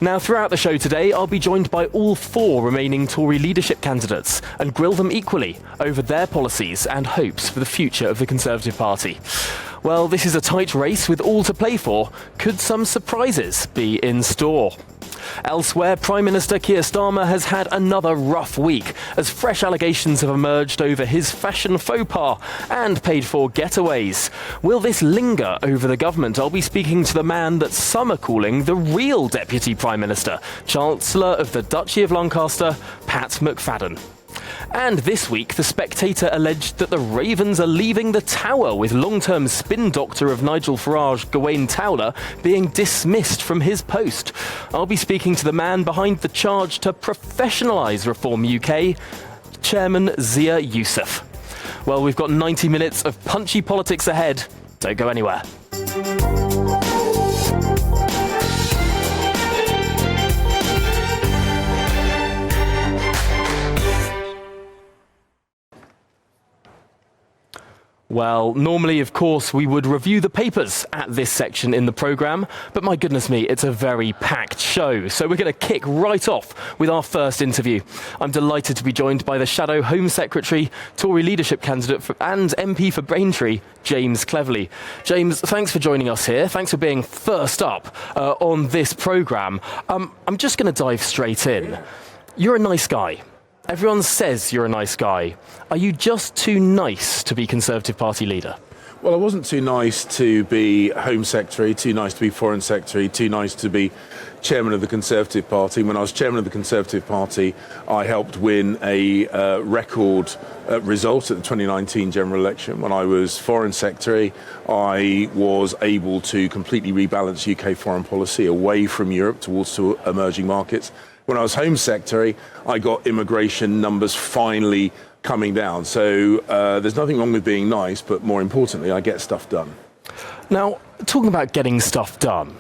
Now, throughout the show today, I'll be joined by all 4 remaining Tory leadership candidates and grill them equally over their policies and hopes for the future of the Conservative Party. Well, this is a tight race with all to play for. Could some surprises be in store? Elsewhere, Prime Minister Keir Starmer has had another rough week as fresh allegations have emerged over his fashion faux pas and paid-for getaways. Will this linger over the government? I'll be speaking to the man that some are calling the real Deputy Prime Minister, Chancellor of the Duchy of Lancaster, Pat McFadden. And this week, The Spectator alleged that the Ravens are leaving the Tower, with long-term spin doctor of Nigel Farage, Gawain Towler, being dismissed from his post. I'll be speaking to the man behind the charge to professionalise Reform UK, Chairman Zia Youssef. Well, we've got 90 minutes of punchy politics ahead. Don't go anywhere. Well, normally, of course, we would review the papers at this section in the programme, but my goodness me, it's a very packed show. So we're going to kick right off with our first interview. I'm delighted to be joined by the Shadow Home Secretary, Tory leadership candidate and MP for Braintree, James Cleverly. James, thanks for joining us here. Thanks for being first up on this programme. I'm just going to dive straight in. You're a nice guy. Everyone says you're a nice guy. Are you just too nice to be Conservative Party leader? Well, I wasn't too nice to be Home Secretary, too nice to be Foreign Secretary, too nice to be Chairman of the Conservative Party. When I was Chairman of the Conservative Party, I helped win a record result at the 2019 general election. When I was Foreign Secretary, I was able to completely rebalance UK foreign policy away from Europe towards emerging markets. When I was Home Secretary, I got immigration numbers finally coming down. So there's nothing wrong with being nice, but more importantly, I get stuff done. Now, talking about getting stuff done,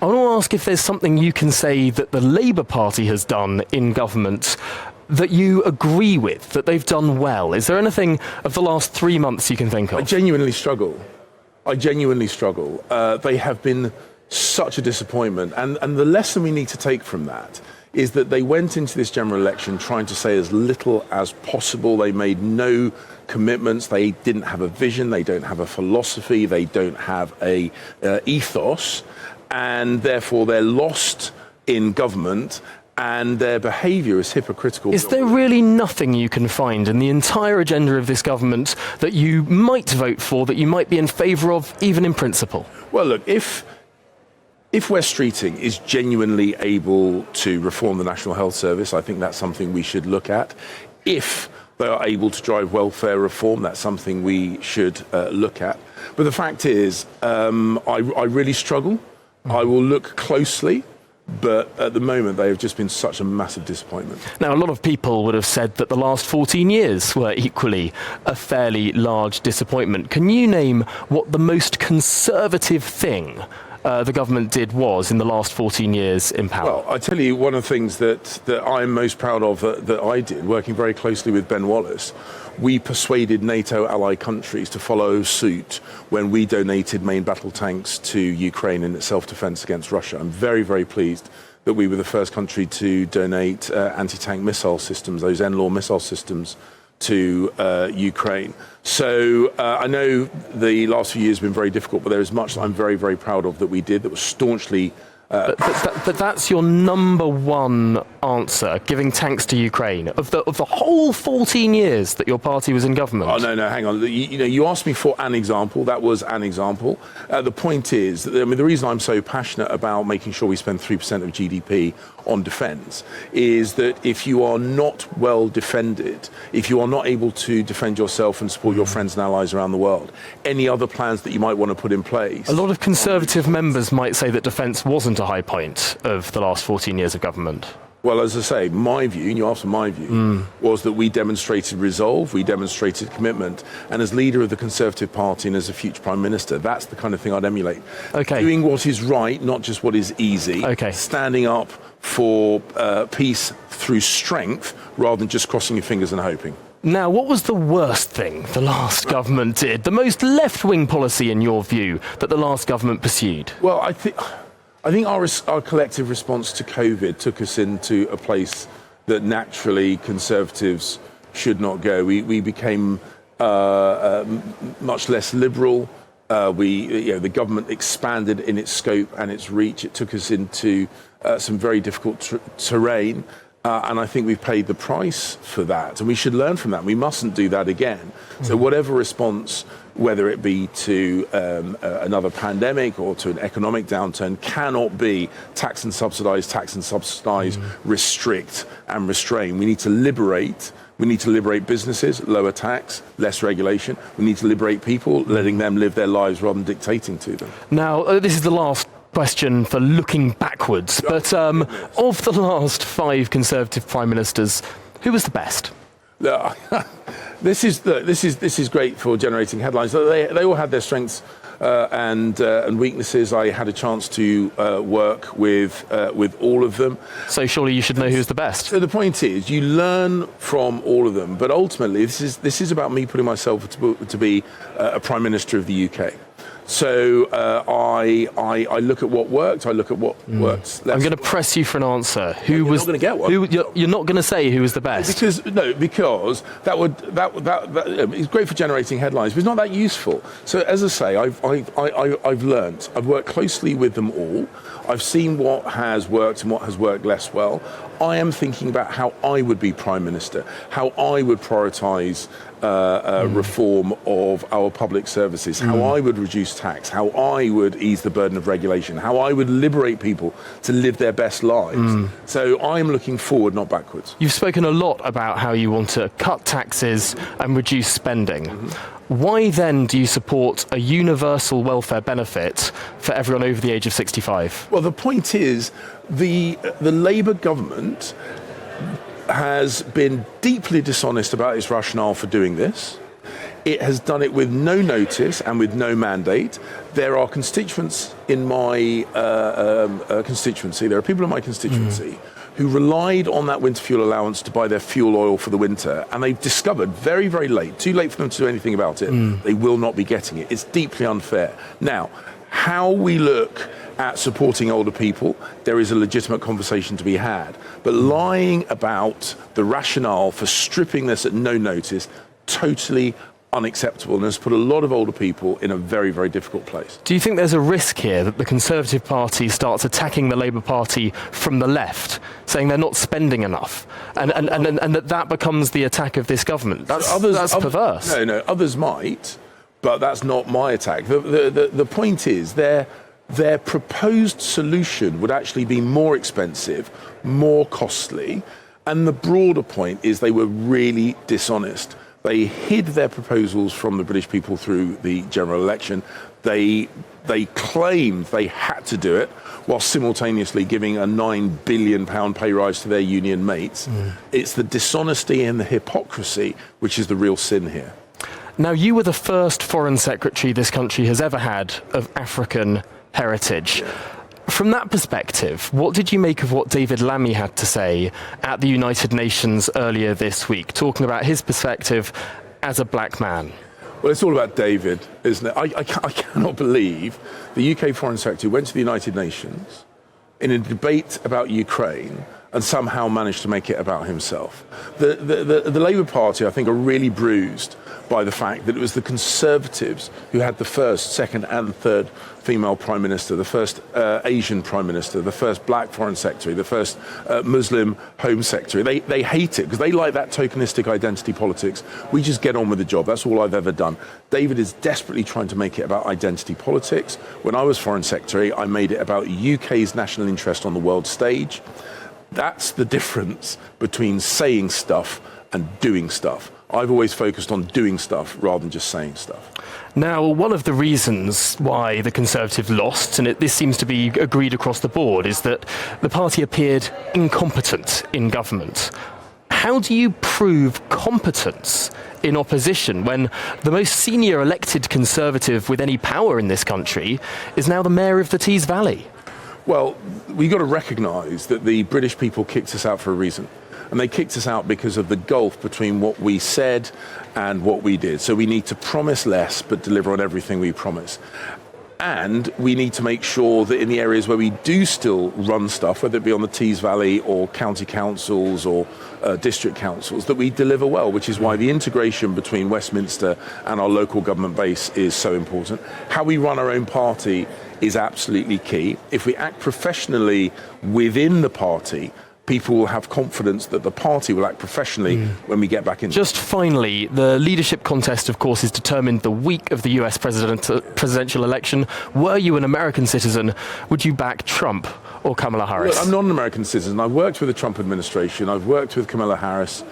I want to ask if there's something you can say that the Labour Party has done in government that you agree with, that they've done well. Is there anything of the last 3 months you can think of? I genuinely struggle. They have been such a disappointment. And the lesson we need to take from that is that they went into this general election trying to say as little as possible. They made no commitments. They didn't have a vision. They don't have a philosophy. They don't have a ethos. And therefore, they're lost in government. And their behaviour is hypocritical. Is there really nothing you can find in the entire agenda of this government that you might vote for, that you might be in favour of, even in principle? Well, look, if West Streeting is genuinely able to reform the National Health Service, I think that's something we should look at. If they are able to drive welfare reform, that's something we should look at. But the fact is, I really struggle. I will look closely. But at the moment, they have just been such a massive disappointment. Now, a lot of people would have said that the last 14 years were equally a fairly large disappointment. Can you name what the most conservative thing the government did was in the last 14 years in power? Well, I tell you, one of the things that I'm most proud of that I did, working very closely with Ben Wallace, we persuaded NATO ally countries to follow suit when we donated main battle tanks to Ukraine in its self-defense against Russia. I'm very, very pleased that we were the first country to donate anti-tank missile systems, those NLAW missile systems, to Ukraine. So I know the last few years have been very difficult, but there is much that I'm very, very proud of that we did that was staunchly... But that's your number one answer, giving tanks to Ukraine, of the whole 14 years that your party was in government? Oh, no, hang on. You asked me for an example. That was an example. The point is, the reason I'm so passionate about making sure we spend 3% of GDP on defence is that if you are not well defended, if you are not able to defend yourself and support your friends and allies around the world, any other plans that you might want to put in place... A lot of Conservative members might say that defence wasn't a high point of the last 14 years of government. Well, as I say, my view, and you asked for my view, was that we demonstrated resolve, we demonstrated commitment, and as leader of the Conservative Party and as a future Prime Minister, that's the kind of thing I'd emulate. Okay. Doing what is right, not just what is easy. Okay. Standing up for peace through strength, rather than just crossing your fingers and hoping. Now, what was the worst thing the last government did? The most left-wing policy, in your view, that the last government pursued? Well, I think our collective response to COVID took us into a place that naturally Conservatives should not go. We became much less liberal. The government expanded in its scope and its reach. It took us into some very difficult terrain. And I think we've paid the price for that. And we should learn from that. We mustn't do that again. So whatever response, whether it be to another pandemic or to an economic downturn, cannot be tax and subsidise, restrict and restrain. We need to liberate. We need to liberate businesses, lower tax, less regulation. We need to liberate people, letting them live their lives rather than dictating to them. Now, this is the last question for looking backwards, but of the last 5 Conservative Prime Ministers, who was the best? This is great for generating headlines. They all had their strengths and weaknesses. I had a chance to work with all of them. So surely you should know who's the best. So the point is, you learn from all of them, but ultimately this is about me putting myself to be a Prime Minister of the UK. So I look at what worked. I look at what works less. I'm going to press you for an answer. You're not going to get one. You're not going to say who was the best. Because that would it's great for generating headlines, but it's not that useful. So as I say, I've learnt. I've worked closely with them all. I've seen what has worked and what has worked less well. I am thinking about how I would be Prime Minister, how I would prioritise reform of our public services, how I would reduce tax, how I would ease the burden of regulation, how I would liberate people to live their best lives. So I'm looking forward, not backwards. You've spoken a lot about how you want to cut taxes and reduce spending. Why then do you support a universal welfare benefit for everyone over the age of 65? Well, the point is, the Labour government has been deeply dishonest about its rationale for doing this. It has done it with no notice and with no mandate. There are constituents in my constituency, there are people in my constituency who relied on that winter fuel allowance to buy their fuel oil for the winter, and they've discovered very, very late, too late for them to do anything about it, they will not be getting it. It's deeply unfair. Now, how we look at supporting older people, there is a legitimate conversation to be had. But lying about the rationale for stripping this at no notice, totally unacceptable, and has put a lot of older people in a very, very difficult place. Do you think there's a risk here that the Conservative Party starts attacking the Labour Party from the left, saying they're not spending enough, and that becomes the attack of this government? That's perverse. No, others might, but that's not my attack. The point is, their proposed solution would actually be more expensive, more costly, and the broader point is they were really dishonest. They hid their proposals from the British people through the general election. They claimed they had to do it while simultaneously giving a £9 billion pay rise to their union mates. It's the dishonesty and the hypocrisy which is the real sin here. Now, you were the first Foreign Secretary this country has ever had of African heritage. From that perspective, what did you make of what David Lammy had to say at the United Nations earlier this week, talking about his perspective as a black man? Well, it's all about David, isn't it? I cannot believe the UK Foreign Secretary went to the United Nations in a debate about Ukraine and somehow managed to make it about himself. The Labour Party, I think, are really bruised by the fact that it was the Conservatives who had the first, second and third female Prime Minister, the first Asian Prime Minister, the first black Foreign Secretary, the first Muslim Home Secretary. They hate it because they like that tokenistic identity politics. We just get on with the job. That's all I've ever done. David is desperately trying to make it about identity politics. When I was Foreign Secretary, I made it about UK's national interest on the world stage. That's the difference between saying stuff and doing stuff. I've always focused on doing stuff rather than just saying stuff. Now, one of the reasons why the Conservatives lost, and this seems to be agreed across the board, is that the party appeared incompetent in government. How do you prove competence in opposition when the most senior elected Conservative with any power in this country is now the Mayor of the Tees Valley? Well, we've got to recognise that the British people kicked us out for a reason. And they kicked us out because of the gulf between what we said and what we did. So we need to promise less but deliver on everything we promise. And we need to make sure that in the areas where we do still run stuff, whether it be on the Tees Valley or county councils or district councils, that we deliver well, which is why the integration between Westminster and our local government base is so important. How we run our own party is absolutely key. If we act professionally within the party, people will have confidence that the party will act professionally when we get back in. Just finally, the leadership contest, of course, is determined the week of the US presidential election. Were you an American citizen, would you back Trump or Kamala Harris? Look, I'm not an American citizen. I've worked with the Trump administration. I've worked with Kamala Harris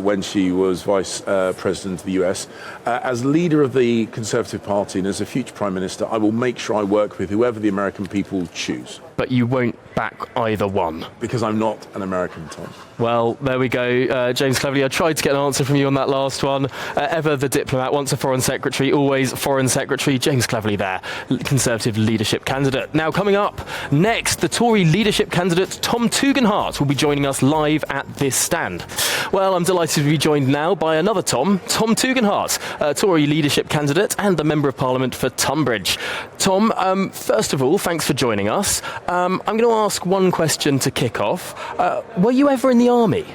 when she was vice president of the US. As leader of the Conservative Party and as a future Prime Minister, I will make sure I work with whoever the American people choose. But you won't back either one? Because I'm not an American, Tom. Well, there we go. James Cleverly, I tried to get an answer from you on that last one. Ever the diplomat, once a foreign secretary, always foreign secretary. James Cleverly there, Conservative leadership candidate. Now coming up next, the Tory leadership candidate Tom Tugendhat will be joining us live at this stand. Well, I'm delighted to be joined now by another Tom Tugendhat, Tory leadership candidate and the Member of Parliament for Tunbridge. Tom, first of all, thanks for joining us. I'm going to ask one question to kick off. Were you ever in the army?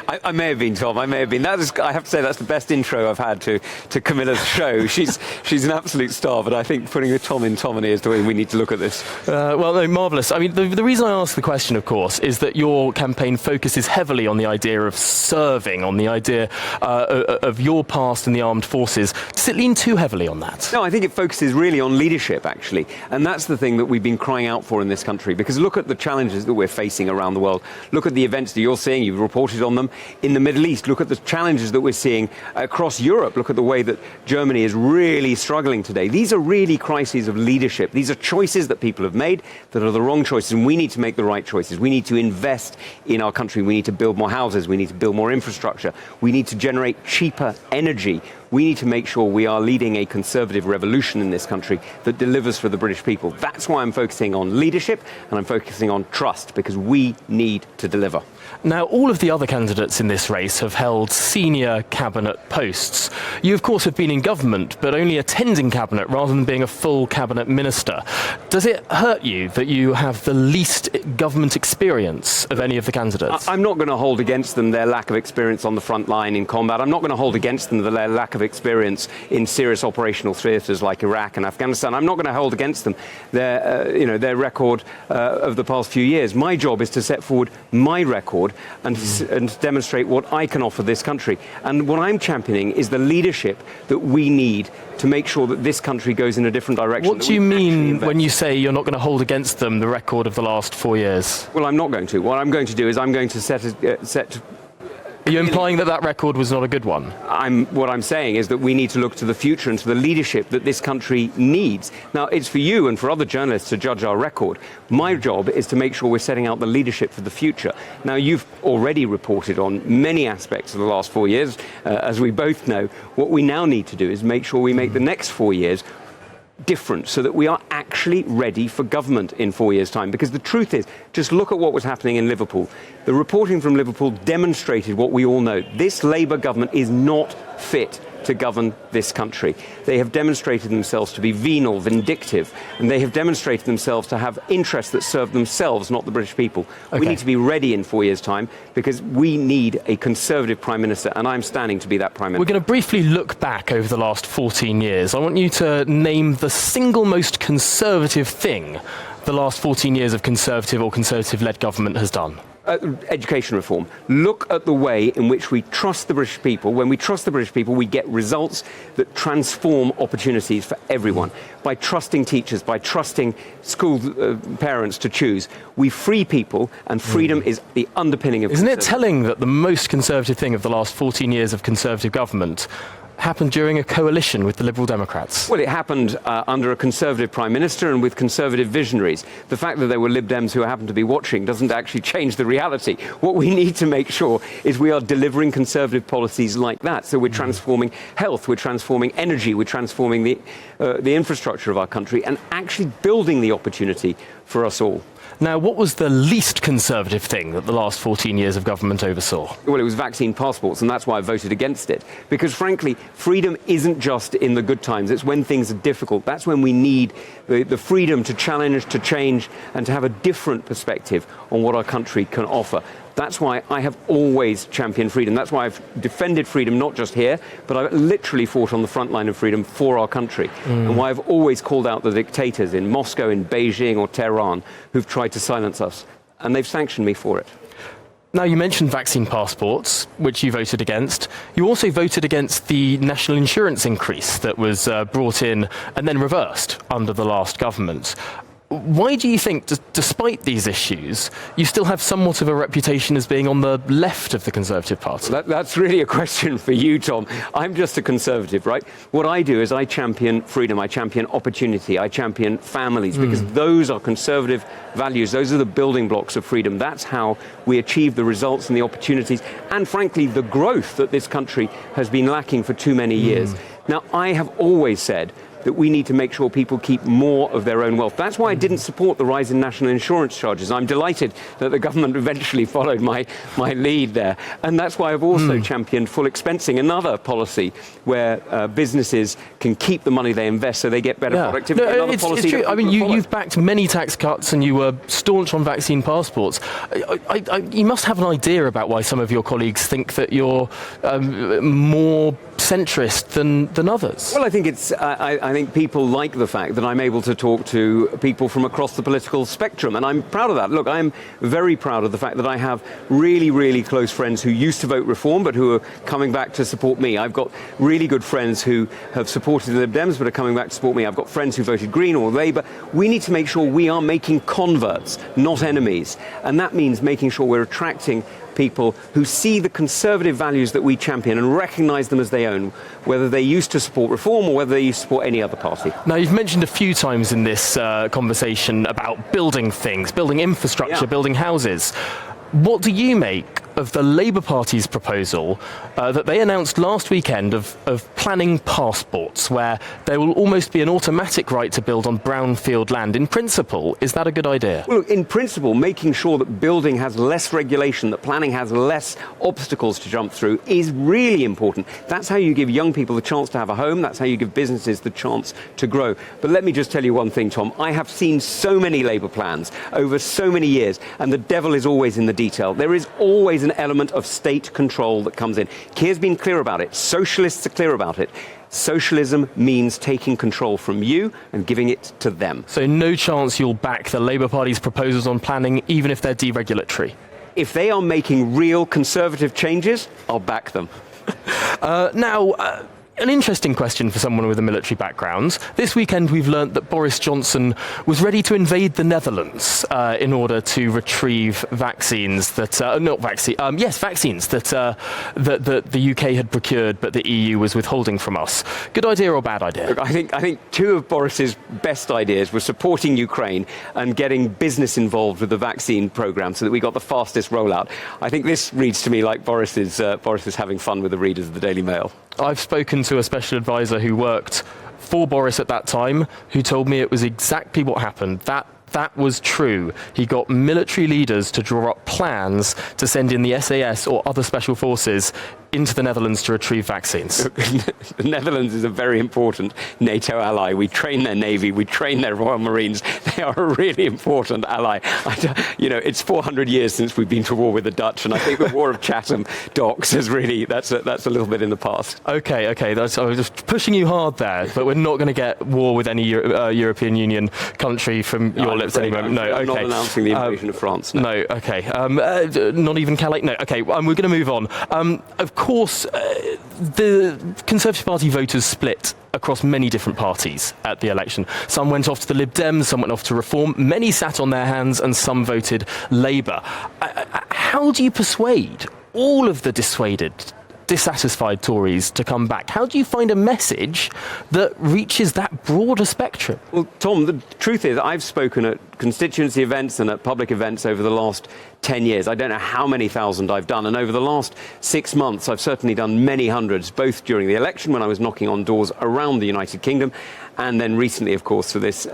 I may have been, Tom. I may have been. I have to say that's the best intro I've had to Camilla's show. She's an absolute star, but I think putting a Tom in Tomany is the way we need to look at this. Well, no, marvellous. I mean, the reason I ask the question, of course, is that your campaign focuses heavily on the idea of serving, on the idea of your past in the armed forces. Does it lean too heavily on that? No, I think it focuses really on leadership, actually. And that's the thing that we've been crying out for in this country. Because look at the challenges that we're facing around the world. Look at the events that you're seeing. You've reported on them in the Middle East. Look at the challenges that we're seeing across Europe. Look at the way that Germany is really struggling today. These are really crises of leadership. These are choices that people have made that are the wrong choices, and we need to make the right choices. We need to invest in our country. We need to build more houses. We need to build more infrastructure. We need to generate cheaper energy. We need to make sure we are leading a conservative revolution in this country that delivers for the British people. That's why I'm focusing on leadership and I'm focusing on trust, because we need to deliver. Now, all of the other candidates in this race have held senior cabinet posts. You, of course, have been in government, but only attending cabinet rather than being a full cabinet minister. Does it hurt you that you have the least government experience of any of the candidates? I'm not going to hold against them their lack of experience on the front line in combat. I'm not going to hold against them their lack of experience in serious operational theatres like Iraq and Afghanistan. I'm not going to hold against them their record of the past few years. My job is to set forward my record and to demonstrate what I can offer this country. And what I'm championing is the leadership that we need to make sure that this country goes in a different direction. What do you mean when you say you're not going to hold against them the record of the last 4 years? Well, I'm not going to. What I'm going to do is I'm going to set Are you implying that record was not a good one? What I'm saying is that we need to look to the future and to the leadership that this country needs. Now, it's for you and for other journalists to judge our record. My job is to make sure we're setting out the leadership for the future. Now, you've already reported on many aspects of the last 4 years. As we both know, what we now need to do is make sure we make the next 4 years different so that we are actually ready for government in 4 years' time. Because the truth is, just look at what was happening in Liverpool. The reporting from Liverpool demonstrated what we all know. This Labour government is not fit to govern this country. They have demonstrated themselves to be venal, vindictive, and they have demonstrated themselves to have interests that serve themselves, not the British people. Okay. We need to be ready in 4 years' time because we need a Conservative Prime Minister, and I'm standing to be that Prime Minister. We're going to briefly look back over the last 14 years. I want you to name the single most Conservative thing the last 14 years of Conservative or Conservative-led government has done. Education reform. Look at the way in which we trust the British people. When we trust the British people, we get results that transform opportunities for everyone. By trusting teachers, by trusting school parents to choose, we free people, and freedom is the underpinning of... Isn't it telling that the most Conservative thing of the last 14 years of Conservative government happened during a coalition with the Liberal Democrats? Well, it happened under a Conservative Prime Minister and with Conservative visionaries. The fact that there were Lib Dems who happened to be watching doesn't actually change the reality. What we need to make sure is we are delivering Conservative policies like that. So we're transforming health, we're transforming energy, we're transforming the infrastructure of our country and actually building the opportunity for us all. Now, what was the least conservative thing that the last 14 years of government oversaw? Well, it was vaccine passports, and that's why I voted against it. Because, frankly, freedom isn't just in the good times. It's when things are difficult. That's when we need the freedom to challenge, to change, and to have a different perspective on what our country can offer. That's why I have always championed freedom. That's why I've defended freedom, not just here, but I've literally fought on the front line of freedom for our country. And why I've always called out the dictators in Moscow, in Beijing or Tehran who've tried to silence us. And they've sanctioned me for it. Now, you mentioned vaccine passports, which you voted against. You also voted against the national insurance increase that was brought in and then reversed under the last government. Why do you think, despite these issues, you still have somewhat of a reputation as being on the left of the Conservative Party? That's really a question for you, Tom. I'm just a Conservative, right? What I do is I champion freedom, I champion opportunity, I champion families, because those are Conservative values. Those are the building blocks of freedom. That's how we achieve the results and the opportunities and, frankly, the growth that this country has been lacking for too many years. Now, I have always said that we need to make sure people keep more of their own wealth. That's why I didn't support the rise in national insurance charges. I'm delighted that the government eventually followed my lead there. And that's why I've also championed full expensing, another policy where businesses can keep the money they invest so they get better productivity. No, it's true. I mean, you've backed many tax cuts and you were staunch on vaccine passports. You must have an idea about why some of your colleagues think that you're more centrist than others. Well, I think I think people like the fact that I'm able to talk to people from across the political spectrum, and I'm proud of that. Look, I'm very proud of the fact that I have really, really close friends who used to vote Reform but who are coming back to support me. I've got really good friends who have supported the Lib Dems but are coming back to support me. I've got friends who voted Green or Labour. We need to make sure we are making converts, not enemies, and that means making sure we're attracting people who see the Conservative values that we champion and recognise them as their own, whether they used to support Reform or whether they used to support any other party. Now, you've mentioned a few times in this conversation about building things, building infrastructure, building houses. What do you make of the Labour Party's proposal that they announced last weekend of planning passports, where there will almost be an automatic right to build on brownfield land? In principle, is that a good idea? Well, in principle, making sure that building has less regulation, that planning has less obstacles to jump through is really important. That's how you give young people the chance to have a home. That's how you give businesses the chance to grow. But let me just tell you one thing, Tom. I have seen so many Labour plans over so many years, and the devil is always in the detail. There is always an element of state control that comes in. Keir's been clear about it. Socialists are clear about it. Socialism means taking control from you and giving it to them. So no chance you'll back the Labour Party's proposals on planning, even if they're deregulatory? If they are making real Conservative changes, I'll back them. An interesting question for someone with a military background. This weekend we've learnt that Boris Johnson was ready to invade the Netherlands in order to retrieve vaccines that vaccines that the UK had procured but the EU was withholding from us. Good idea or bad idea? Look, I think two of Boris's best ideas were supporting Ukraine and getting business involved with the vaccine programme so that we got the fastest rollout. I think this reads to me like Boris is having fun with the readers of the Daily Mail. I've spoken to a special advisor who worked for Boris at that time, who told me it was exactly what happened. That was true. He got military leaders to draw up plans to send in the SAS or other special forces into the Netherlands to retrieve vaccines. The Netherlands is a very important NATO ally. We train their Navy, we train their Royal Marines. They are a really important ally. It's 400 years since we've been to war with the Dutch, and I think the War of Chatham Docks is really, that's a little bit in the past. Okay, I was just pushing you hard there, but we're not going to get war with any European Union country from your lips any moment. No, okay. I'm not announcing the invasion of France. No, okay. Not even Calais? No, okay, we're going to move on. Of course, the Conservative Party voters split across many different parties at the election. Some went off to the Lib Dems, some went off to Reform, many sat on their hands and some voted Labour. How do you persuade all of the dissatisfied Tories to come back? How do you find a message that reaches that broader spectrum? Well, Tom, the truth is I've spoken at constituency events and at public events over the last 10 years. I don't know how many thousand I've done, and over the last 6 months I've certainly done many hundreds, both during the election when I was knocking on doors around the United Kingdom and then recently, of course, for this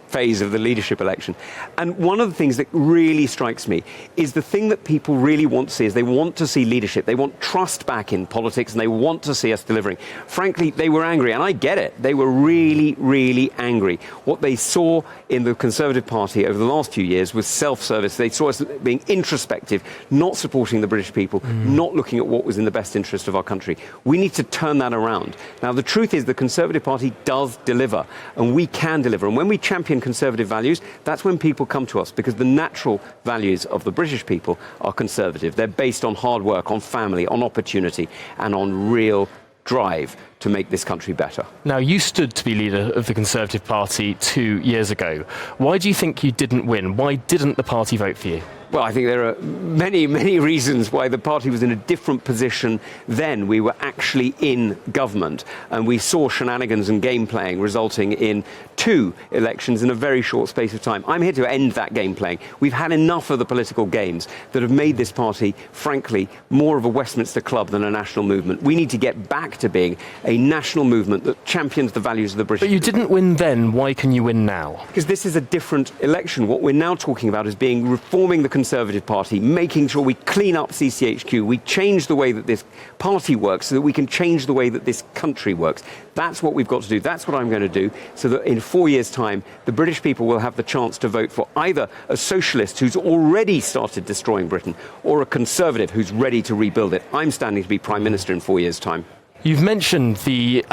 phase of the leadership election. And one of the things that really strikes me is the thing that people really want to see is they want to see leadership. They want trust back in politics, and they want to see us delivering. Frankly, they were angry, and I get it. They were really, really angry. What they saw in the Conservative Party over the last few years was self-service. They saw us being introspective, not supporting the British people, not looking at what was in the best interest of our country. We need to turn that around. Now, the truth is the Conservative Party does deliver, and we can deliver. And when we champion conservative values, that's when people come to us, because the natural values of the British people are conservative. They're based on hard work, on family, on opportunity, and on real drive to make this country better. Now, you stood to be leader of the Conservative Party 2 years ago. Why do you think you didn't win? Why didn't the party vote for you? Well, I think there are many, many reasons why the party was in a different position then. We were actually in government, and we saw shenanigans and game playing resulting in 2 elections in a very short space of time. I'm here to end that game playing. We've had enough of the political games that have made this party, frankly, more of a Westminster club than a national movement. We need to get back to being a national movement that champions the values of the British. But you didn't win then. Why can you win now? Because this is a different election. What we're now talking about is reforming the Conservative Party, making sure we clean up CCHQ, we change the way that this party works so that we can change the way that this country works. That's what we've got to do. That's what I'm going to do, so that in 4 years' time, the British people will have the chance to vote for either a socialist who's already started destroying Britain, or a conservative who's ready to rebuild it. I'm standing to be Prime Minister in 4 years' time. You've mentioned the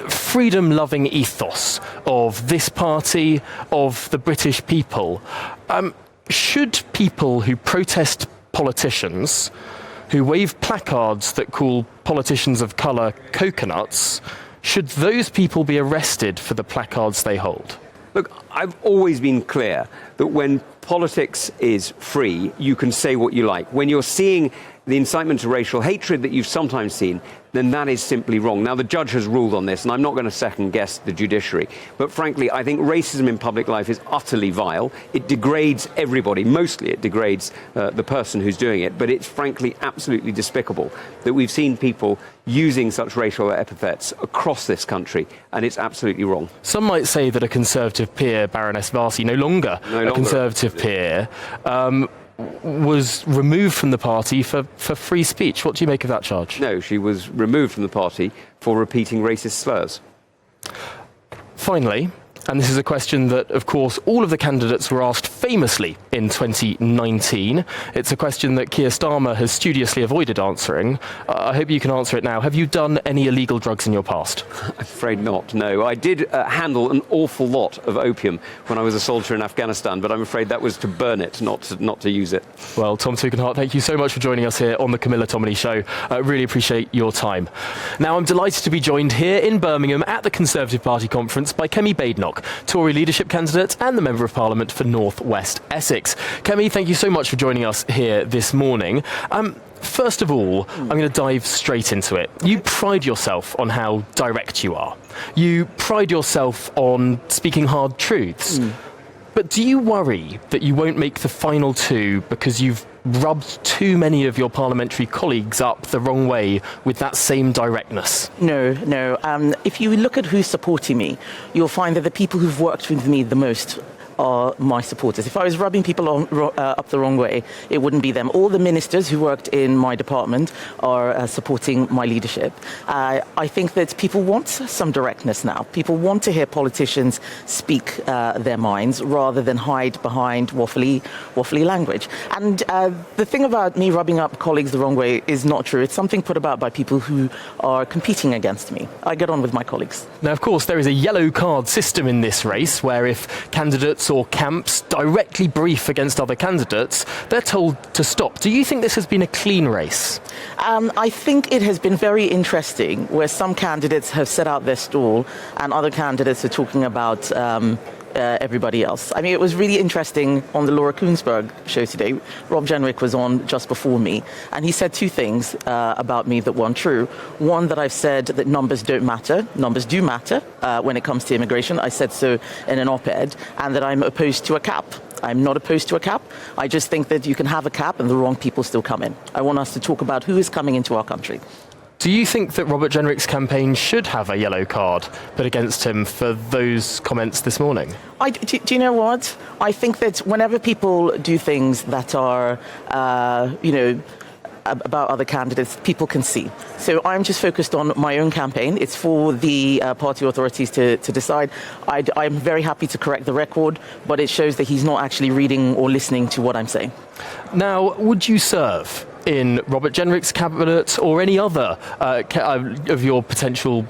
freedom-loving ethos of this party, of the British people. Should people who protest politicians, who wave placards that call politicians of colour coconuts, should those people be arrested for the placards they hold? Look, I've always been clear that when politics is free, you can say what you like. When you're seeing the incitement to racial hatred that you've sometimes seen, then that is simply wrong. Now, the judge has ruled on this, and I'm not going to second-guess the judiciary. But frankly, I think racism in public life is utterly vile. It degrades everybody. Mostly it degrades the person who's doing it. But it's frankly absolutely despicable that we've seen people using such racial epithets across this country, and it's absolutely wrong. Some might say that a Conservative peer, Baroness Varsi, no longer a Conservative peer, was removed from the party for free speech. What do you make of that charge? No, she was removed from the party for repeating racist slurs. Finally, and this is a question that, of course, all of the candidates were asked famously in 2019. It's a question that Keir Starmer has studiously avoided answering. I hope you can answer it now. Have you done any illegal drugs in your past? I'm afraid not, no. I did handle an awful lot of opium when I was a soldier in Afghanistan, but I'm afraid that was to burn it, not to use it. Well, Tom Tugendhat, thank you so much for joining us here on the Camilla Tominey Show. I really appreciate your time. Now, I'm delighted to be joined here in Birmingham at the Conservative Party conference by Kemi Badenoch, Tory leadership candidate and the Member of Parliament for North West Essex. Kemi, thank you so much for joining us here this morning. First of all, I'm going to dive straight into it. You pride yourself on how direct you are. You pride yourself on speaking hard truths. But do you worry that you won't make the final 2 because you've rubbed too many of your parliamentary colleagues up the wrong way with that same directness? No. If you look at who's supporting me, you'll find that the people who've worked with me the most are my supporters. If I was rubbing people up the wrong way, it wouldn't be them. All the ministers who worked in my department are supporting my leadership. I think that people want some directness now. People want to hear politicians speak their minds rather than hide behind waffly language. And the thing about me rubbing up colleagues the wrong way is not true. It's something put about by people who are competing against me. I get on with my colleagues. Now, of course, there is a yellow card system in this race where if candidates or camps directly brief against other candidates, they're told to stop. Do you think this has been a clean race? I think it has been very interesting where some candidates have set out their stall and other candidates are talking about everybody else. I mean, it was really interesting on the Laura Koonsberg show today. Rob Jenrick was on just before me, and he said 2 things about me that weren't true. One, that I've said that numbers don't matter. Numbers do matter when it comes to immigration. I said so in an op-ed, and that I'm opposed to a cap. I'm not opposed to a cap. I just think that you can have a cap and the wrong people still come in. I want us to talk about who is coming into our country. Do you think that Robert Jenrick's campaign should have a yellow card put against him for those comments this morning? Do you know what? I think that whenever people do things that are, about other candidates, people can see. So I'm just focused on my own campaign. It's for the party authorities to decide. I'm very happy to correct the record, but it shows that he's not actually reading or listening to what I'm saying. Now, would you serve in Robert Jenrick's cabinet or any other of your potential,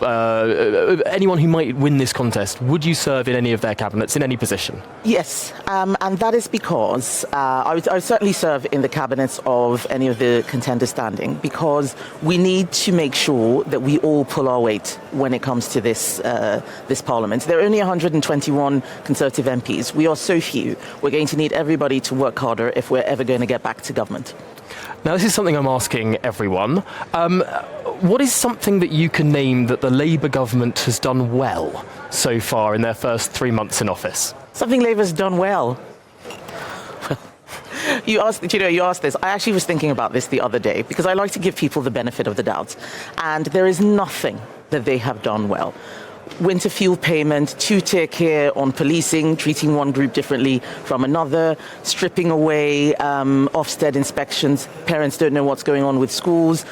anyone who might win this contest? Would you serve in any of their cabinets, in any position? Yes, and that is because I would certainly serve in the cabinets of any of the contenders standing, because we need to make sure that we all pull our weight when it comes to this parliament. There are only 121 Conservative MPs. We are so few. We're going to need everybody to work harder if we're ever going to get back to government. Now, this is something I'm asking everyone. What is something that you can name that the Labour government has done well so far in their first 3 months in office? Something Labour's done well. You asked this. I actually was thinking about this the other day because I like to give people the benefit of the doubt. And there is nothing that they have done well. Winter fuel payment, two-tier care on policing, treating one group differently from another, stripping away Ofsted inspections. Parents don't know what's going on with schools.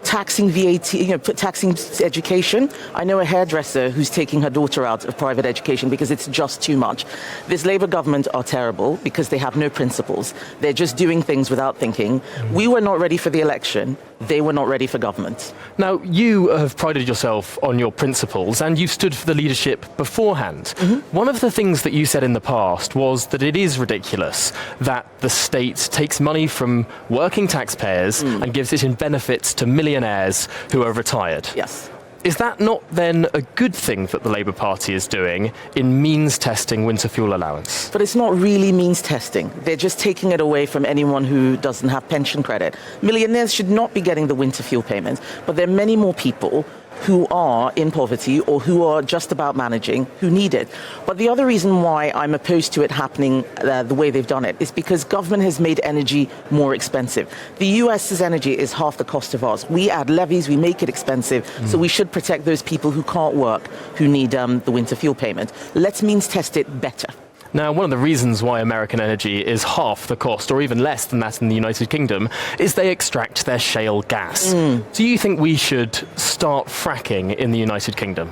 Taxing VAT, taxing education. I know a hairdresser who's taking her daughter out of private education because it's just too much. This Labour government are terrible because they have no principles. They're just doing things without thinking. We were not ready for the election. They were not ready for government. Now, you have prided yourself on your principles and you've stood for the leadership beforehand. Mm-hmm. One of the things that you said in the past was that it is ridiculous that the state takes money from working taxpayers and gives it in benefits to millionaires who are retired. Yes. Is that not then a good thing that the Labour Party is doing in means testing winter fuel allowance? But it's not really means testing. They're just taking it away from anyone who doesn't have pension credit. Millionaires should not be getting the winter fuel payments, but there are many more people who are in poverty or who are just about managing, who need it. But the other reason why I'm opposed to it happening the way they've done it is because government has made energy more expensive. The US's energy is half the cost of ours. We add levies, we make it expensive, so we should protect those people who can't work, who need the winter fuel payment. Let's means test it better. Now, one of the reasons why American energy is half the cost, or even less than that in the United Kingdom, is they extract their shale gas. Do you think we should start fracking in the United Kingdom?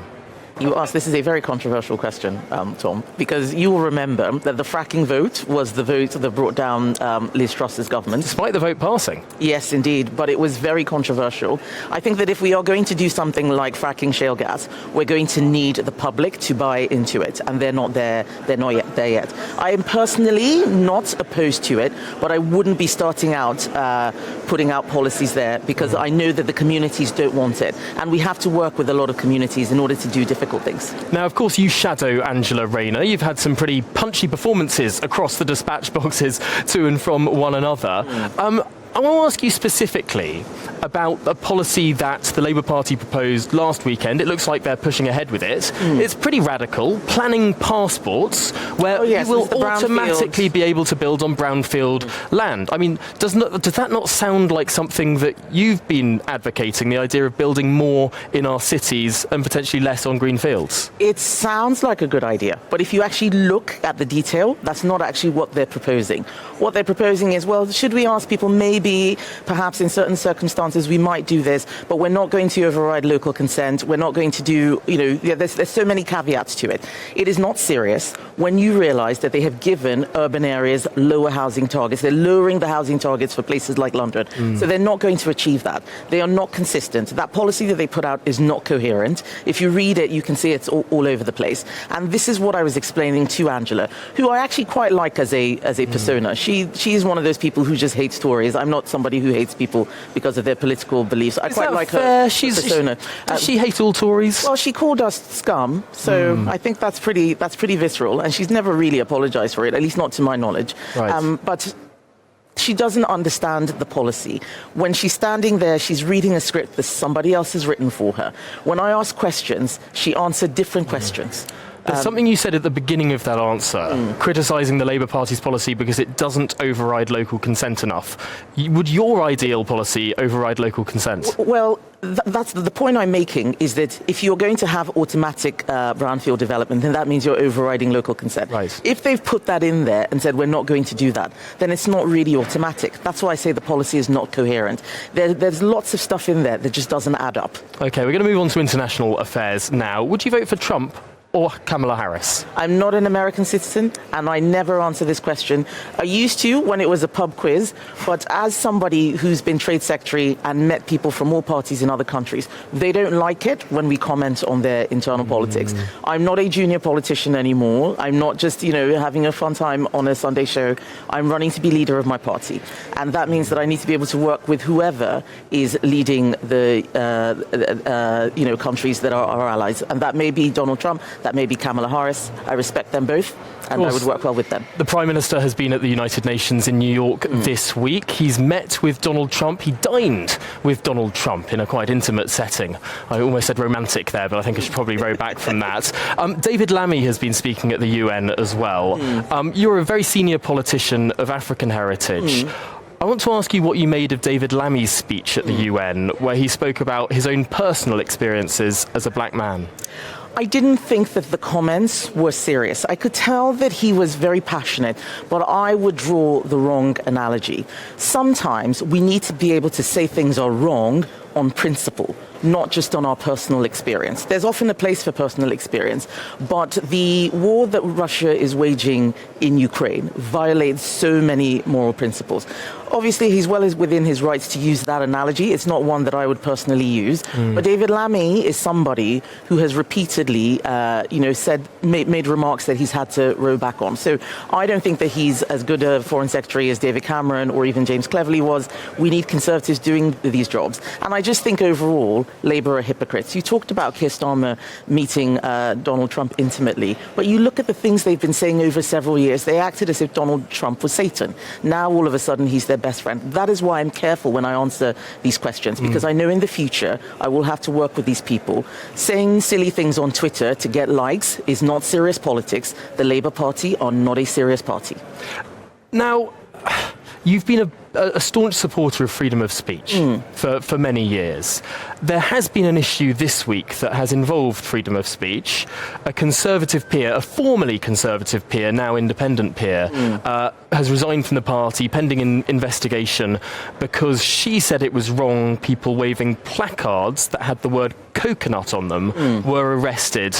You asked, this is a very controversial question, Tom, because you will remember that the fracking vote was the vote that brought down Liz Truss's government. Despite the vote passing. Yes, indeed, but it was very controversial. I think that if we are going to do something like fracking shale gas, we're going to need the public to buy into it, and they're not there. They're not yet there yet. I am personally not opposed to it, but I wouldn't be starting out putting out policies there because I know that the communities don't want it, and we have to work with a lot of communities in order to do difficult things. Now, of course, you shadow Angela Rayner. You've had some pretty punchy performances across the dispatch boxes to and from one another. I want to ask you specifically about a policy that the Labour Party proposed last weekend. It looks like they're pushing ahead with it. It's pretty radical, planning passports where you will automatically be able to build on brownfield land. I mean, does that not sound like something that you've been advocating, the idea of building more in our cities and potentially less on green fields? It sounds like a good idea, but if you actually look at the detail, that's not actually what they're proposing. What they're proposing is, well, should we ask people maybe perhaps in certain circumstances we might do this, but we're not going to override local consent. We're not going to do, there's so many caveats to it. It is not serious when you realize that they have given urban areas lower housing targets. They're lowering the housing targets for places like London. So they're not going to achieve that. They are not consistent. That policy that they put out is not coherent. If you read it, you can see it's all over the place. And this is what I was explaining to Angela, who I actually quite like as a persona. She is one of those people who just hates Tories. I'm not somebody who hates people because of their political beliefs. I quite like her persona. Does she hate all Tories? Well, she called us scum, so I think that's pretty visceral, and she's never really apologized for it, at least not to my knowledge. Right. But she doesn't understand the policy. When she's standing there, she's reading a script that somebody else has written for her. When I ask questions, she answered different questions. There's something you said at the beginning of that answer, criticising the Labour Party's policy because it doesn't override local consent enough. Would your ideal policy override local consent? Well, That's the point I'm making, is that if you're going to have automatic brownfield development, then that means you're overriding local consent. Right. If they've put that in there and said we're not going to do that, then it's not really automatic. That's why I say the policy is not coherent. There's lots of stuff in there that just doesn't add up. OK, we're going to move on to international affairs now. Would you vote for Trump or Kamala Harris? I'm not an American citizen, and I never answer this question. I used to when it was a pub quiz, but as somebody who's been trade secretary and met people from all parties in other countries, they don't like it when we comment on their internal politics. I'm not a junior politician anymore. I'm not just, having a fun time on a Sunday show. I'm running to be leader of my party, and that means that I need to be able to work with whoever is leading the, countries that are our allies, and that may be Donald Trump. That may be Kamala Harris. I respect them both, and I would work well with them. The Prime Minister has been at the United Nations in New York this week. He's met with Donald Trump. He dined with Donald Trump in a quite intimate setting. I almost said romantic there, but I think I should probably row back from that. David Lammy has been speaking at the UN as well. You're a very senior politician of African heritage. I want to ask you what you made of David Lammy's speech at the UN, where he spoke about his own personal experiences as a black man. I didn't think that the comments were serious. I could tell that he was very passionate, but I would draw the wrong analogy. Sometimes we need to be able to say things are wrong on principle, not just on our personal experience. There's often a place for personal experience, but the war that Russia is waging in Ukraine violates so many moral principles. Obviously, he's well within his rights to use that analogy. It's not one that I would personally use. But David Lammy is somebody who has repeatedly, made remarks that he's had to row back on. So I don't think that he's as good a foreign secretary as David Cameron or even James Cleverly was. We need Conservatives doing these jobs. And I just think overall, Labour are hypocrites. You talked about Keir Starmer meeting Donald Trump intimately, but you look at the things they've been saying over several years. They acted as if Donald Trump was Satan. Now, all of a sudden, he's their best friend. That is why I'm careful when I answer these questions, because I know in the future I will have to work with these people. Saying silly things on Twitter to get likes is not serious politics. The Labour Party are not a serious party. Now, you've been a staunch supporter of freedom of speech for many years. There has been an issue this week that has involved freedom of speech. A Conservative peer, a formerly Conservative peer, now independent peer, has resigned from the party pending an investigation because she said it was wrong people waving placards that had the word coconut on them were arrested.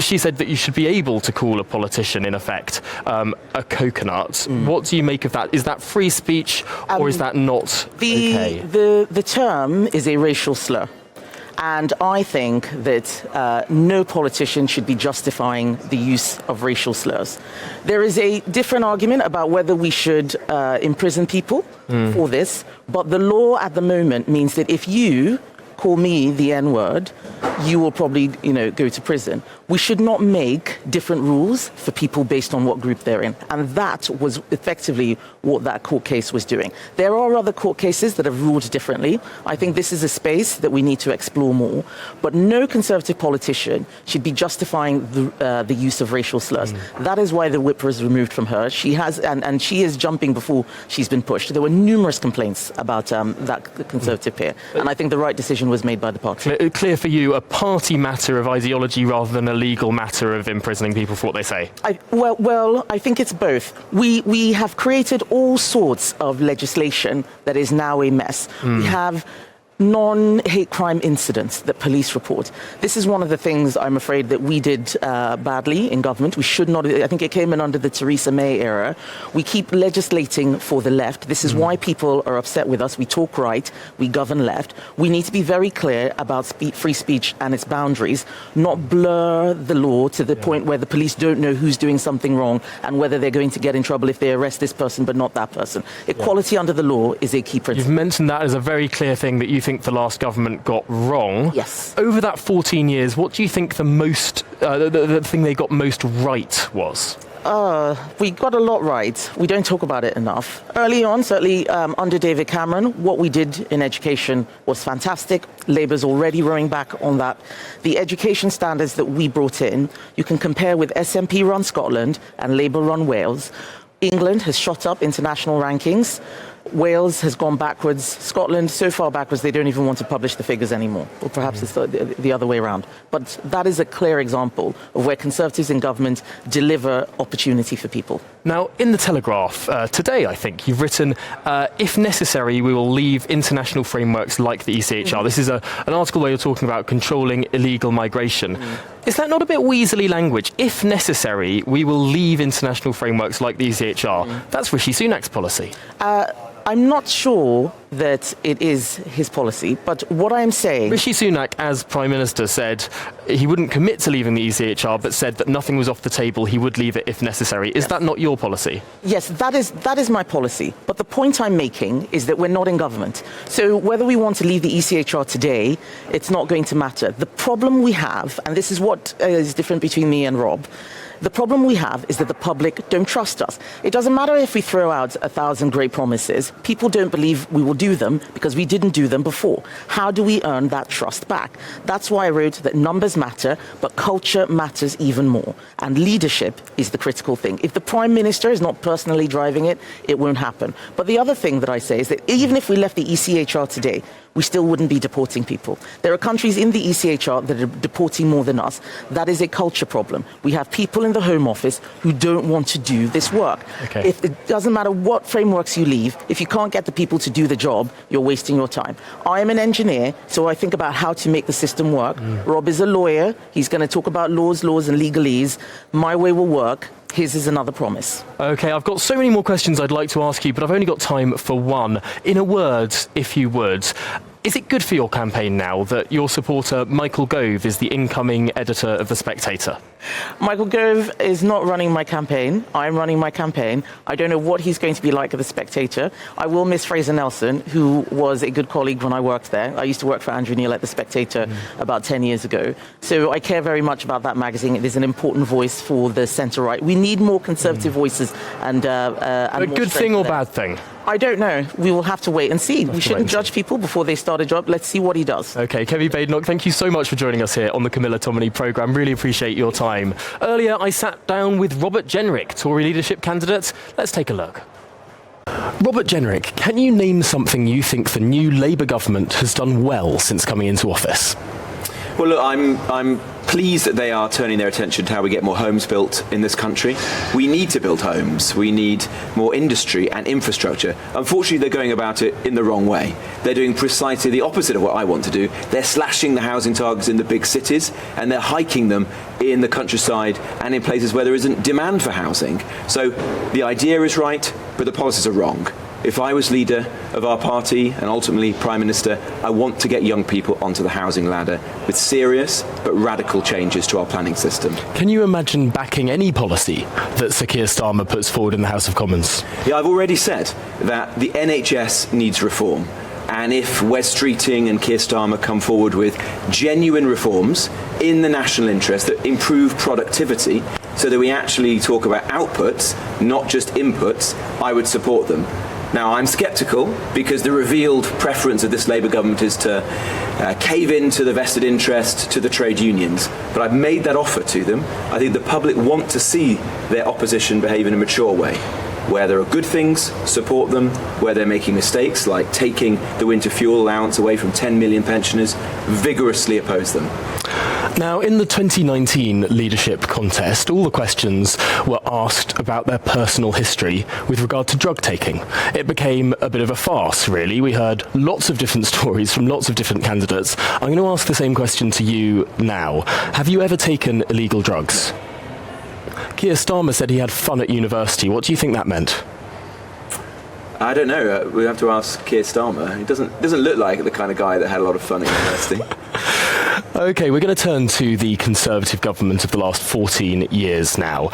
She said that you should be able to call a politician, in effect, a coconut. What do you make of that? Is that free speech or is that not okay? The term is a racial slur. And I think that no politician should be justifying the use of racial slurs. There is a different argument about whether we should imprison people for this, but the law at the moment means that if you call me the N-word, you will probably, go to prison. We should not make different rules for people based on what group they're in. And that was effectively what that court case was doing. There are other court cases that have ruled differently. I think this is a space that we need to explore more. But no Conservative politician should be justifying the use of racial slurs. That is why the whip was removed from her. She has, and she is jumping before she's been pushed. There were numerous complaints about that Conservative peer. And I think the right decision was made by the party. Clear for you, a party matter of ideology rather than a legal matter of imprisoning people for what they say? Well, I think it's both. We have created all sorts of legislation that is now a mess. We have non-hate crime incidents that police report. This is one of the things I'm afraid that we did badly in government. We should not. I think it came in under the Theresa May era. We keep legislating for the left. This is why people are upset with us. We talk right, we govern left. We need to be very clear about free speech and its boundaries, not blur the law to the point where the police don't know who's doing something wrong and whether they're going to get in trouble if they arrest this person but not that person. Equality under the law is a key principle. You've mentioned that as a very clear thing that you think the last government got wrong. Yes. Over that 14 years, what do you think the thing they got most right was? We got a lot right. We don't talk about it enough. Early on, certainly under David Cameron, what we did in education was fantastic. Labour's already rowing back on that. The education standards that we brought in, you can compare with SNP-run Scotland and Labour-run Wales. England has shot up international rankings. Wales has gone backwards. Scotland, so far backwards, they don't even want to publish the figures anymore. Or perhaps it's the other way around. But that is a clear example of where Conservatives in government deliver opportunity for people. Now, in the Telegraph today, I think, you've written, if necessary, we will leave international frameworks like the ECHR. This is an article where you're talking about controlling illegal migration. Is that not a bit weaselly language? If necessary, we will leave international frameworks like the ECHR. That's Rishi Sunak's policy. I'm not sure that it is his policy, but what I'm saying... Rishi Sunak, as Prime Minister, said he wouldn't commit to leaving the ECHR, but said that nothing was off the table, he would leave it if necessary. Is that not your policy? Yes, that is my policy. But the point I'm making is that we're not in government. So whether we want to leave the ECHR today, it's not going to matter. The problem we have, and this is what is different between me and Rob, the problem we have is that the public don't trust us. It doesn't matter if we throw out 1,000 great promises. People don't believe we will do them because we didn't do them before. How do we earn that trust back? That's why I wrote that numbers matter, but culture matters even more. And leadership is the critical thing. If the Prime Minister is not personally driving it, it won't happen. But the other thing that I say is that even if we left the ECHR today, we still wouldn't be deporting people. There are countries in the ECHR that are deporting more than us. That is a culture problem. We have people in the Home Office who don't want to do this work. Okay. If it doesn't matter what frameworks you leave, if you can't get the people to do the job, you're wasting your time. I am an engineer, so I think about how to make the system work. Rob is a lawyer. He's going to talk about laws and legalese. My way will work. His is another promise. OK, I've got so many more questions I'd like to ask you, but I've only got time for one. In a word, if you would, is it good for your campaign now that your supporter Michael Gove is the incoming editor of The Spectator? Michael Gove is not running my campaign. I'm running my campaign. I don't know what he's going to be like at The Spectator. I will miss Fraser Nelson, who was a good colleague when I worked there. I used to work for Andrew Neil at The Spectator about 10 years ago. So I care very much about that magazine. It is an important voice for the centre-right. We need more conservative voices and a good thing or bad thing? I don't know. We will have to wait and see. We shouldn't judge people before they start a job. Let's see what he does. OK, Kemi Badenoch, thank you so much for joining us here on the Camilla Tominey programme. Really appreciate your time. Earlier, I sat down with Robert Jenrick, Tory leadership candidate. Let's take a look. Robert Jenrick, can you name something you think the new Labour government has done well since coming into office? Well, look, I'm pleased that they are turning their attention to how we get more homes built in this country. We need to build homes. We need more industry and infrastructure. Unfortunately, they're going about it in the wrong way. They're doing precisely the opposite of what I want to do. They're slashing the housing targets in the big cities, and they're hiking them in the countryside and in places where there isn't demand for housing. So the idea is right, but the policies are wrong. If I was leader of our party and ultimately Prime Minister, I want to get young people onto the housing ladder with serious but radical changes to our planning system. Can you imagine backing any policy that Sir Keir Starmer puts forward in the House of Commons? Yeah, I've already said that the NHS needs reform. And if Wes Streeting and Keir Starmer come forward with genuine reforms in the national interest that improve productivity so that we actually talk about outputs, not just inputs, I would support them. Now, I'm sceptical because the revealed preference of this Labour government is to cave into the vested interest, to the trade unions. But I've made that offer to them. I think the public want to see their opposition behave in a mature way. Where there are good things, support them. Where they're making mistakes, like taking the winter fuel allowance away from 10 million pensioners, vigorously oppose them. Now, in the 2019 leadership contest, all the questions were asked about their personal history with regard to drug taking. It became a bit of a farce, really. We heard lots of different stories from lots of different candidates. I'm going to ask the same question to you now. Have you ever taken illegal drugs? Keir Starmer said he had fun at university. What do you think that meant? I don't know. We have to ask Keir Starmer. He doesn't look like the kind of guy that had a lot of fun at university. OK, we're going to turn to the Conservative government of the last 14 years now.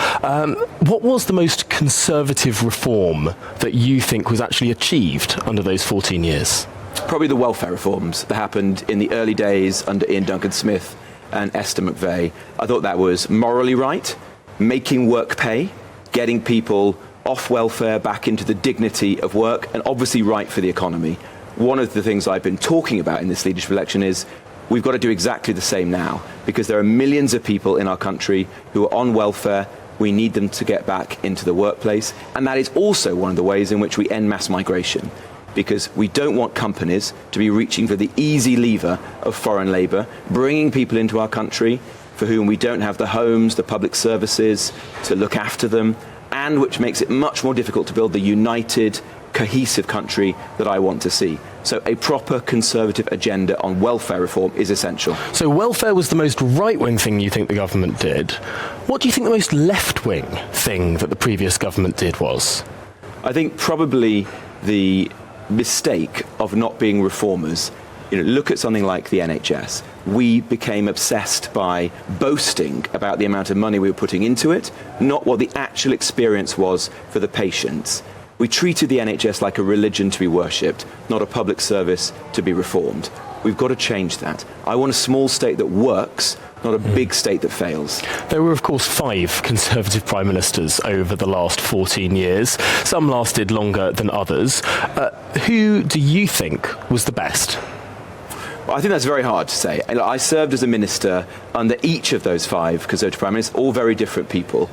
What was the most conservative reform that you think was actually achieved under those 14 years? Probably the welfare reforms that happened in the early days under Ian Duncan Smith and Esther McVey. I thought that was morally right, making work pay, getting people off welfare back into the dignity of work, and obviously right for the economy. One of the things I've been talking about in this leadership election is we've got to do exactly the same now, because there are millions of people in our country who are on welfare, We need them to get back into the workplace. And that is also one of the ways in which we end mass migration, because we don't want companies to be reaching for the easy lever of foreign labour, bringing people into our country for whom we don't have the homes, the public services to look after them, and which makes it much more difficult to build the united, cohesive country that I want to see. So a proper Conservative agenda on welfare reform is essential. So welfare was the most right-wing thing you think the government did. What do you think the most left-wing thing that the previous government did was? I think probably the mistake of not being reformers. Look at something like the NHS. We became obsessed by boasting about the amount of money we were putting into it, not what the actual experience was for the patients. We treated the NHS like a religion to be worshipped, not a public service to be reformed. We've got to change that. I want a small state that works, not a big state that fails. There were, of course, 5 Conservative Prime Ministers over the last 14 years. Some lasted longer than others. Who do you think was the best? Well, I think that's very hard to say. I served as a minister under each of those 5 Conservative Prime Ministers, all very different people.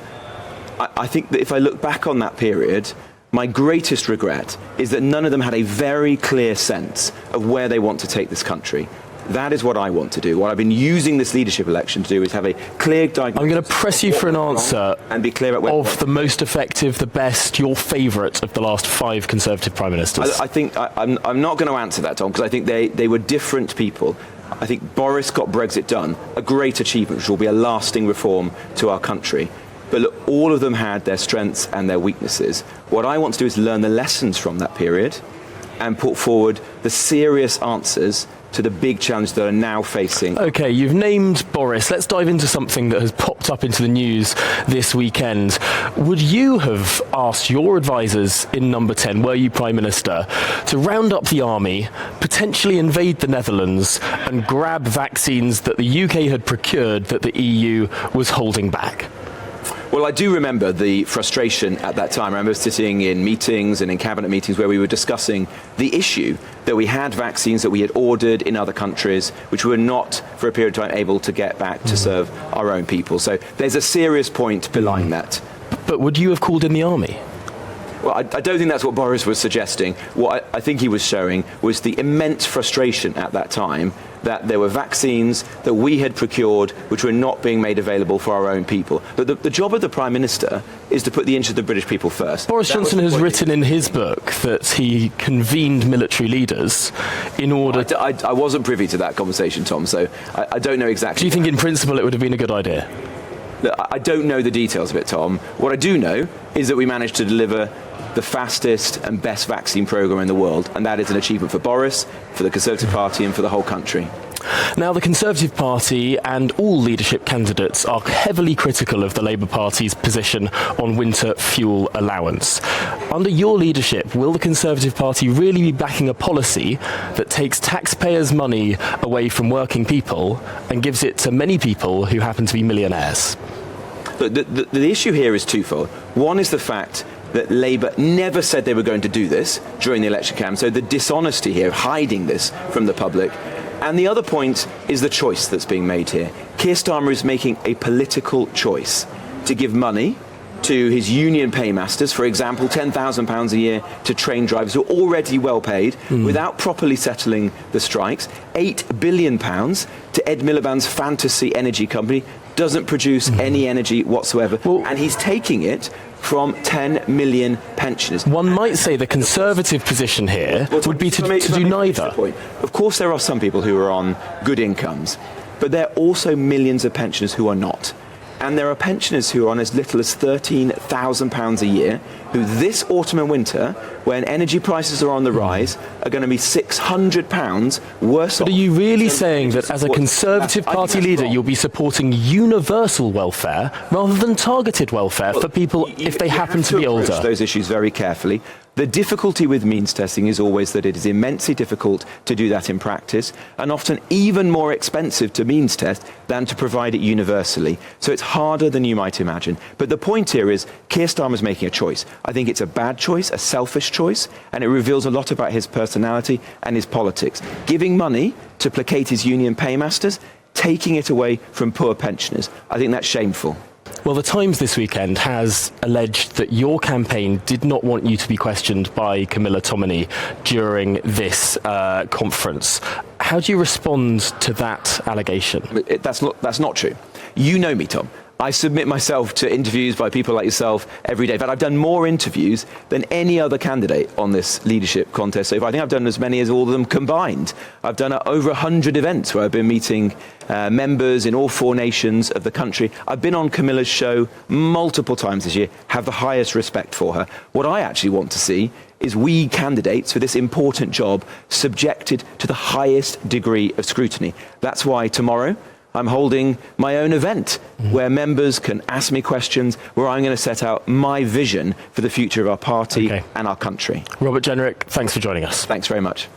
I think that if I look back on that period, my greatest regret is that none of them had a very clear sense of where they want to take this country. That is what I want to do. What I've been using this leadership election to do is have a clear diagnosis. I'm going to press you for an answer and be clear about of the most effective, the best, your favourite of the last 5 Conservative Prime Ministers. I think I'm not going to answer that, Tom, because I think they were different people. I think Boris got Brexit done, a great achievement, which will be a lasting reform to our country. But look, all of them had their strengths and their weaknesses. What I want to do is learn the lessons from that period and put forward the serious answers to the big challenge that are now facing. OK, you've named Boris. Let's dive into something that has popped up into the news this weekend. Would you have asked your advisers in Number 10, were you Prime Minister, to round up the army, potentially invade the Netherlands and grab vaccines that the UK had procured that the EU was holding back? Well, I do remember the frustration at that time. I remember sitting in meetings and in cabinet meetings where we were discussing the issue that we had vaccines that we had ordered in other countries, which we were not, for a period of time, able to get back to serve our own people. So there's a serious point behind that. But would you have called in the army? Well, I don't think that's what Boris was suggesting. What I think he was showing was the immense frustration at that time that there were vaccines that we had procured which were not being made available for our own people. But the job of the Prime Minister is to put the interest of the British people first. Boris Johnson has written in his book that he convened military leaders in order... I wasn't privy to that conversation, Tom, so I don't know exactly. Do you think in principle it would have been a good idea? Look, I don't know the details of it, Tom. What I do know is that we managed to deliver the fastest and best vaccine programme in the world, and that is an achievement for Boris, for the Conservative Party and for the whole country. Now, the Conservative Party and all leadership candidates are heavily critical of the Labour Party's position on winter fuel allowance. Under your leadership, will the Conservative Party really be backing a policy that takes taxpayers' money away from working people and gives it to many people who happen to be millionaires? The issue here is twofold. One is the fact that Labour never said they were going to do this during the election campaign, so the dishonesty here, hiding this from the public. And the other point is the choice that's being made here. Keir Starmer is making a political choice to give money to his union paymasters, for example, £10,000 a year to train drivers who are already well paid, without properly settling the strikes. £8 billion to Ed Miliband's fantasy energy company, doesn't produce any energy whatsoever, and he's taking it from 10 million pensioners. One might say the Conservative position here would be to do neither. Of course there are some people who are on good incomes, but there are also millions of pensioners who are not. And there are pensioners who are on as little as £13,000 a year, who this autumn and winter, when energy prices are on the rise, are going to be £600 worse off. But are you really saying that as a Conservative Party leader you'll be supporting universal welfare rather than targeted welfare for people if they happen to be older? Approach those issues very carefully. The difficulty with means testing is always that it is immensely difficult to do that in practice, and often even more expensive to means test than to provide it universally. So it's harder than you might imagine. But the point here is Keir Starmer's making a choice. I think it's a bad choice, a selfish choice, and it reveals a lot about his personality and his politics. Giving money to placate his union paymasters, taking it away from poor pensioners. I think that's shameful. Well, the Times this weekend has alleged that your campaign did not want you to be questioned by Camilla Tominey during this conference. How do you respond to that allegation? That's not true. You know me, Tom. I submit myself to interviews by people like yourself every day. In fact, I've done more interviews than any other candidate on this leadership contest. So I think I've done as many as all of them combined. I've done over 100 events where I've been meeting members in all 4 nations of the country. I've been on Camilla's show multiple times this year, have the highest respect for her. What I actually want to see is we candidates for this important job subjected to the highest degree of scrutiny. That's why tomorrow I'm holding my own event where members can ask me questions, where I'm going to set out my vision for the future of our party and our country. Robert Jenrick, thanks for joining us. Thanks very much.